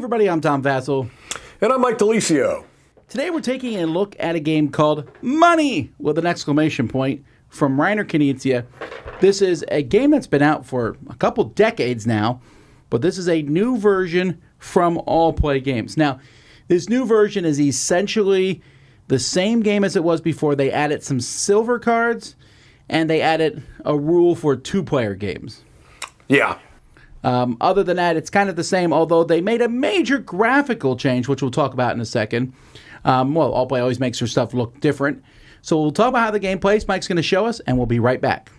everybody, I'm Tom Vassell. And I'm Mike Delisio. Today we're taking a look at a game called Money with an exclamation point from Reiner Knizia. This is a game that's been out for a couple decades now, but this is a new version from All Play Games. Now, this new version is essentially the same game as it was before. They added some silver cards, and they added a rule for two-player games. Yeah. Other than that, it's kind of the same, although they made a major graphical change, which we'll talk about in a second. All Play always makes their stuff look different. So we'll talk about how the game plays. Mike's going to show us, and we'll be right back.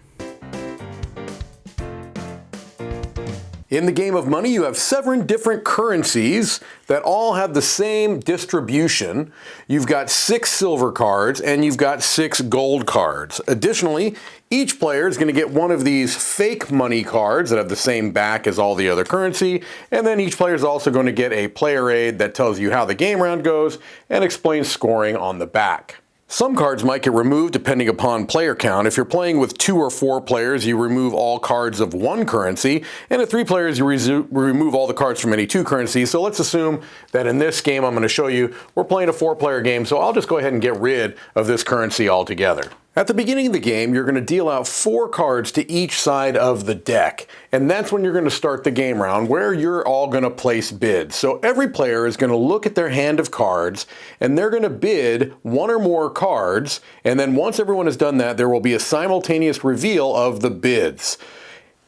In the game of Money, you have 7 different currencies that all have the same distribution. You've got 6 silver cards, and you've got 6 gold cards. Additionally, each player is going to get one of these fake money cards that have the same back as all the other currency, and then each player is also going to get a player aid that tells you how the game round goes and explains scoring on the back. Some cards might get removed depending upon player count. If you're playing with 2 or 4 players, you remove all cards of one currency, and at 3 players, you remove all the cards from any 2 currencies. So let's assume that in this game I'm going to show you, we're playing a 4-player game, so I'll just go ahead and get rid of this currency altogether. At the beginning of the game, you're going to deal out 4 cards to each side of the deck, and that's when you're going to start the game round where you're all going to place bids. So every player is going to look at their hand of cards, and they're going to bid 1 or more cards, and then once everyone has done that, there will be a simultaneous reveal of the bids.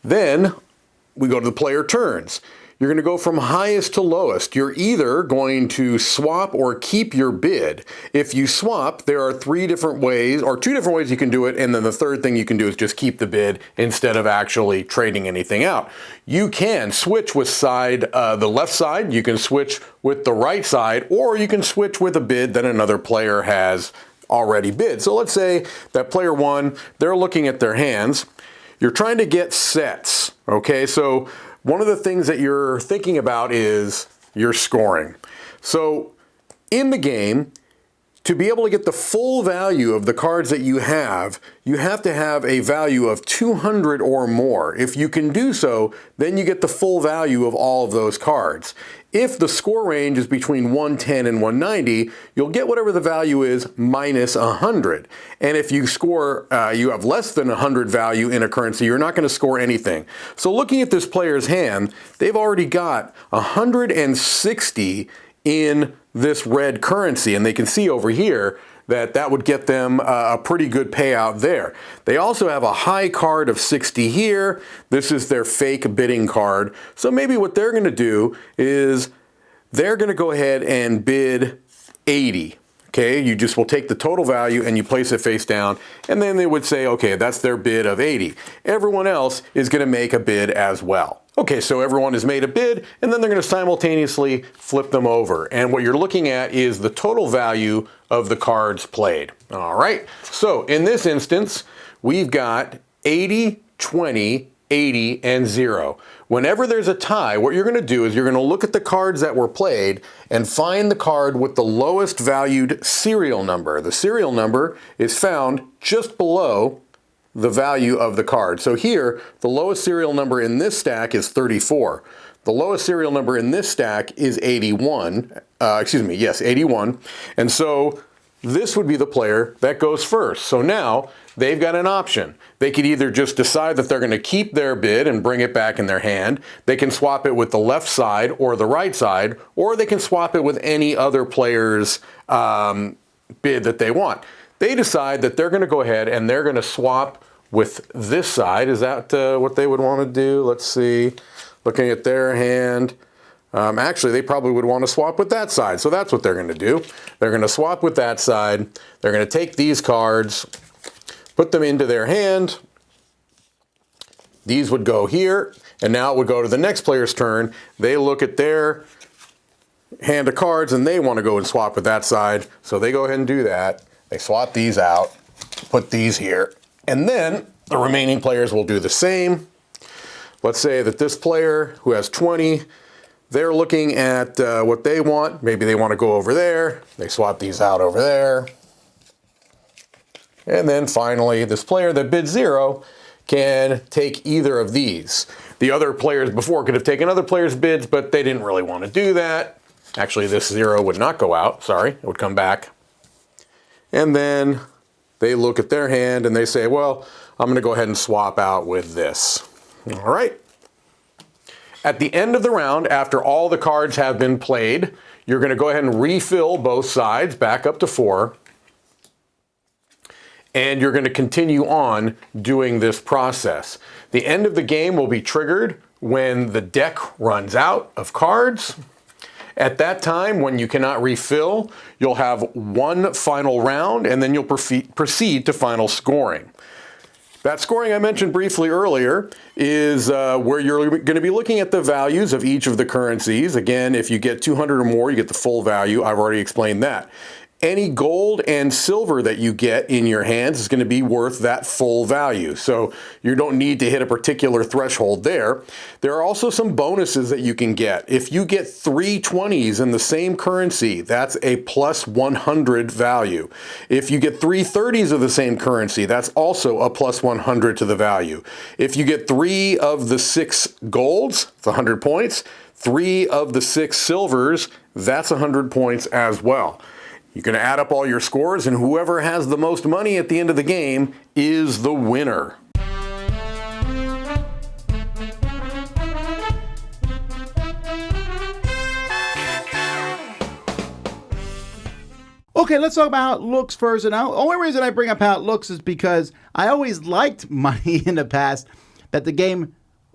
Then we go to the player turns. You're going to go from highest to lowest. You're either going to swap or keep your bid. If you swap, there are 3 different ways, or 2 different ways you can do it, and then the third thing you can do is just keep the bid instead of actually trading anything out. You can switch with the left side, you can switch with the right side, or you can switch with a bid that another player has already bid. So let's say that player 1, they're looking at their hands. You're trying to get sets, okay? So one of the things that you're thinking about is your scoring. So in the game, to be able to get the full value of the cards that you have to have a value of 200 or more. If you can do so, then you get the full value of all of those cards. If the score range is between 110 and 190, you'll get whatever the value is minus 100. And if you score, you have less than 100 value in a currency, you're not going to score anything. So looking at this player's hand, they've already got 160 in this red currency, and they can see over here that would get them a pretty good payout there. They also have a high card of 60 here. This is their fake bidding card. So maybe what they're going to do is they're going to go ahead and bid 80. Okay, you just will take the total value and you place it face down, and then they would say, okay, that's their bid of 80. Everyone else is going to make a bid as well. Okay, so everyone has made a bid, and then they're going to simultaneously flip them over. And what you're looking at is the total value of the cards played. All right, so in this instance, we've got 80, 20, 80, and 0. Whenever there's a tie, what you're going to do is you're going to look at the cards that were played and find the card with the lowest valued serial number. The serial number is found just below the value of the card. So here, the lowest serial number in this stack is 34. The lowest serial number in this stack is 81. 81. And so this would be the player that goes first. So now they've got an option. They could either just decide that they're going to keep their bid and bring it back in their hand. They can swap it with the left side or the right side, or they can swap it with any other player's bid that they want. They decide that they're going to go ahead and they're going to swap with this side. Is that what they would want to do? Let's see. Looking at their hand. Actually, they probably would want to swap with that side. So that's what they're going to do. They're going to swap with that side. They're going to take these cards, put them into their hand. These would go here, and now it would go to the next player's turn. They look at their hand of cards, and they want to go and swap with that side. So they go ahead and do that. They swap these out, put these here, and then the remaining players will do the same. Let's say that this player who has 20, they're looking at what they want. Maybe they want to go over there. They swap these out over there. And then finally, this player that bid 0 can take either of these. The other players before could have taken other players' bids, but they didn't really want to do that. Actually, this 0 would not go out. Sorry, it would come back. And then they look at their hand and they say, well, I'm going to go ahead and swap out with this. All right. At the end of the round, after all the cards have been played, you're going to go ahead and refill both sides back up to 4. And you're going to continue on doing this process. The end of the game will be triggered when the deck runs out of cards. At that time, when you cannot refill, you'll have one final round, and then you'll proceed to final scoring. That scoring I mentioned briefly earlier is where you're going to be looking at the values of each of the currencies. Again, if you get 200 or more, you get the full value. I've already explained that. Any gold and silver that you get in your hands is going to be worth that full value. So you don't need to hit a particular threshold there. There are also some bonuses that you can get. If you get 3 20s in the same currency, that's a plus 100 value. If you get 3 30s of the same currency, that's also a plus 100 to the value. If you get 3 of the 6 golds, it's 100 points. 3 of the 6 silvers, that's 100 points as well. You're going to add up all your scores, and whoever has the most money at the end of the game is the winner. Okay, let's talk about how it looks first. And the only reason I bring up how it looks is because I always liked money in the past, that the game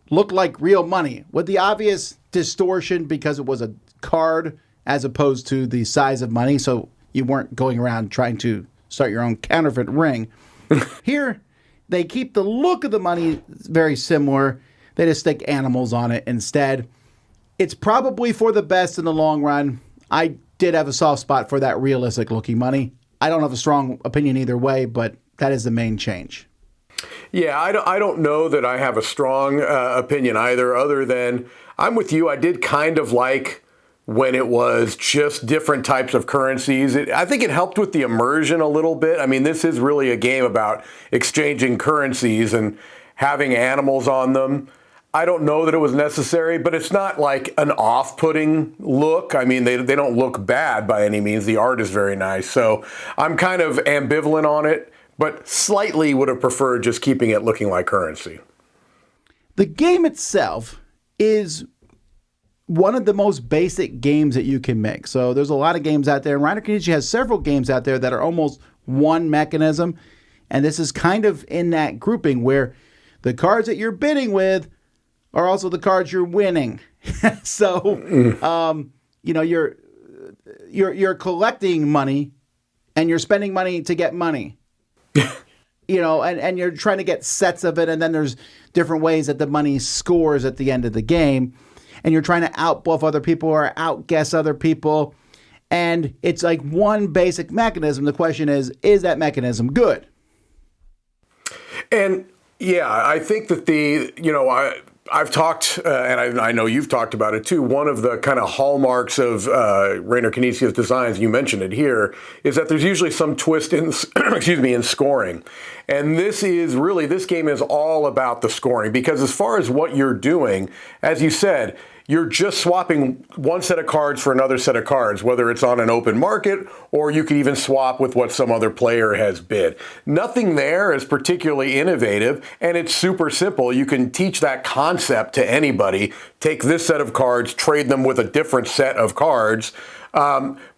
looked like real money, with the obvious distortion because it was a card as opposed to the size of money. So you weren't going around trying to start your own counterfeit ring. Here, they keep the look of the money very similar. They just stick animals on it instead. It's probably for the best in the long run. I did have a soft spot for that realistic looking money. I don't have a strong opinion either way, but that is the main change. Yeah, I don't know that I have a strong opinion either, other than I'm with you. I did kind of like when it was just different types of currencies. I think it helped with the immersion a little bit. I mean, this is really a game about exchanging currencies and having animals on them. I don't know that it was necessary, but it's not like an off-putting look. I mean, they don't look bad by any means. The art is very nice. So I'm kind of ambivalent on it, but slightly would have preferred just keeping it looking like currency. The game itself is one of the most basic games that you can make. So there's a lot of games out there, and Reiner Knizia has several games out there that are almost one mechanism, and this is kind of in that grouping where the cards that you're bidding with are also the cards you're winning. So, you know, you're collecting money, and you're spending money to get money. You know, and you're trying to get sets of it, and then there's different ways that the money scores at the end of the game. And you're trying to outbluff other people or outguess other people. And it's like one basic mechanism. The question is that mechanism good? And yeah, I think that I've talked, and I know you've talked about it too, one of the kind of hallmarks of Reiner Knizia's designs, you mentioned it here, is that there's usually some twist in, in scoring. And this game is all about the scoring, because as far as what you're doing, as you said, you're just swapping one set of cards for another set of cards, whether it's on an open market or you could even swap with what some other player has bid. Nothing there is particularly innovative, and it's super simple. You can teach that concept to anybody. Take this set of cards, trade them with a different set of cards.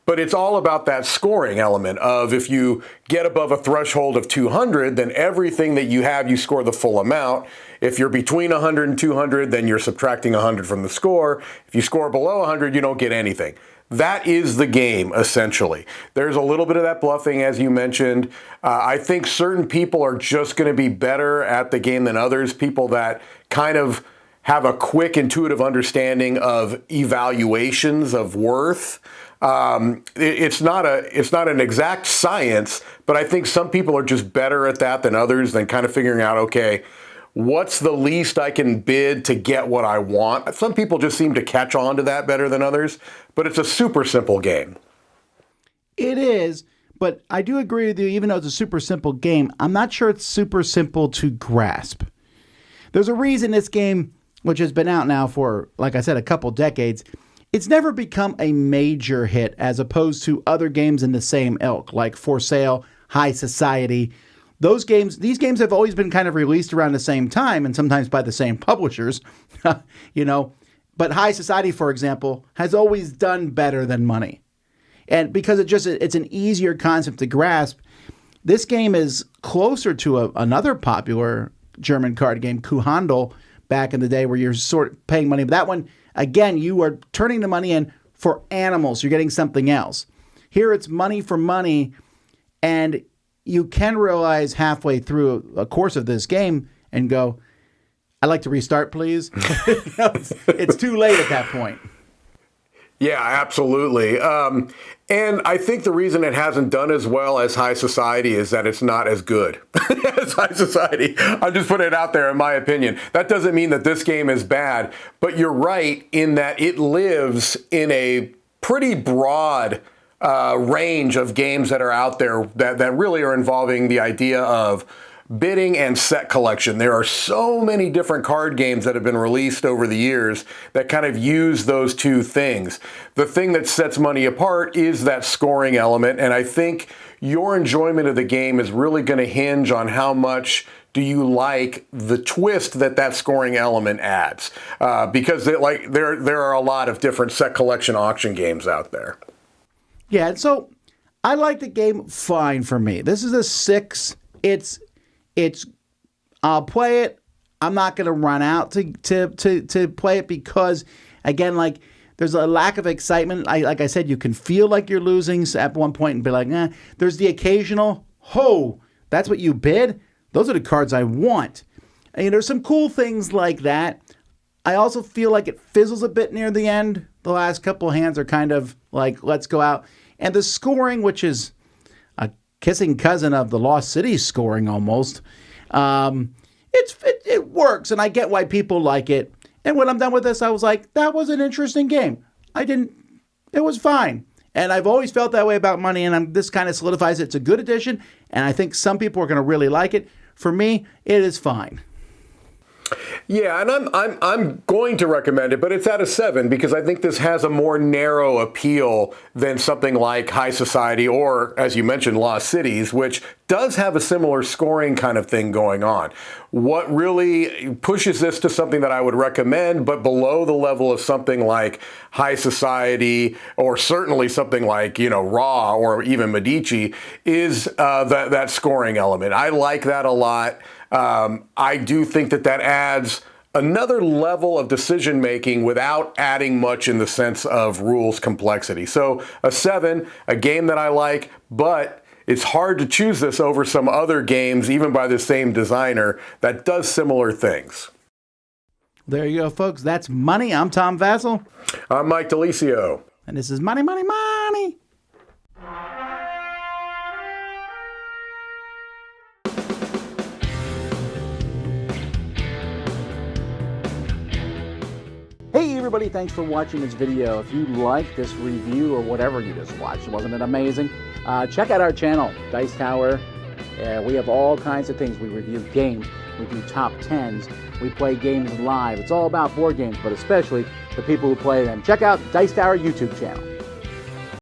But it's all about that scoring element of if you get above a threshold of 200, then everything that you have, you score the full amount. If you're between 100 and 200, then you're subtracting 100 from the score. If you score below 100, you don't get anything. That is the game, essentially. There's a little bit of that bluffing, as you mentioned. I think certain people are just going to be better at the game than others, people that kind of have a quick, intuitive understanding of evaluations of worth. It's not an exact science, but I think some people are just better at that than others, than kind of figuring out, okay, what's the least I can bid to get what I want? Some people just seem to catch on to that better than others, but it's a super simple game. It is, but I do agree with you, even though it's a super simple game, I'm not sure it's super simple to grasp. There's a reason this game which has been out now for, like I said, a couple decades, it's never become a major hit as opposed to other games in the same ilk, like For Sale, High Society. These games have always been kind of released around the same time and sometimes by the same publishers, But High Society, for example, has always done better than Money. And because it's an easier concept to grasp, this game is closer to another popular German card game, Kuhhandel, back in the day, where you're sort of paying money. But that one, again, you are turning the money in for animals. You're getting something else. Here it's money for money, and you can realize halfway through a course of this game and go, I'd like to restart, please. It's too late at that point. Yeah, absolutely. And I think the reason it hasn't done as well as High Society is that it's not as good as High Society. I'm just putting it out there in my opinion. That doesn't mean that this game is bad, but you're right in that it lives in a pretty broad range of games that are out there that really are involving the idea of bidding and set collection. There are so many different card games that have been released over the years that kind of use those two things. The thing that sets Money apart is that scoring element, and I think your enjoyment of the game is really going to hinge on how much do you like the twist that scoring element adds, because there are a lot of different set collection auction games out there. Yeah, so I like the game fine for me. This is a 6. I'll play it. I'm not going to run out to play it because, again, like there's a lack of excitement. Like I said, you can feel like you're losing at one point and be like, nah. There's the occasional, that's what you bid? Those are the cards I want. And there's some cool things like that. I also feel like it fizzles a bit near the end. The last couple of hands are kind of like, let's go out. And the scoring, which is a kissing cousin of the Lost City scoring almost, it works, and I get why people like it. And when I'm done with this, I was like, that was an interesting game. It was fine. And I've always felt that way about Money, and this kind of solidifies it. It's a good addition, and I think some people are going to really like it. For me, it is fine. Yeah, and I'm going to recommend it, but it's at a 7 because I think this has a more narrow appeal than something like High Society or, as you mentioned, Lost Cities, which does have a similar scoring kind of thing going on. What really pushes this to something that I would recommend, but below the level of something like High Society or certainly something like, Raw or even Medici, is that scoring element. I like that a lot. I do think that adds another level of decision making without adding much in the sense of rules complexity. So a 7, a game that I like, but it's hard to choose this over some other games, even by the same designer, that does similar things. There you go, folks. That's Money. I'm Tom Vasel. I'm Mike DeLisio. And this is Money, Money, Money. Hey everybody, thanks for watching this video. If you like this review or whatever you just watched, wasn't it amazing? Check out our channel, Dice Tower. We have all kinds of things. We review games, we do top 10s, we play games live. It's all about board games, but especially the people who play them. Check out Dice Tower YouTube channel.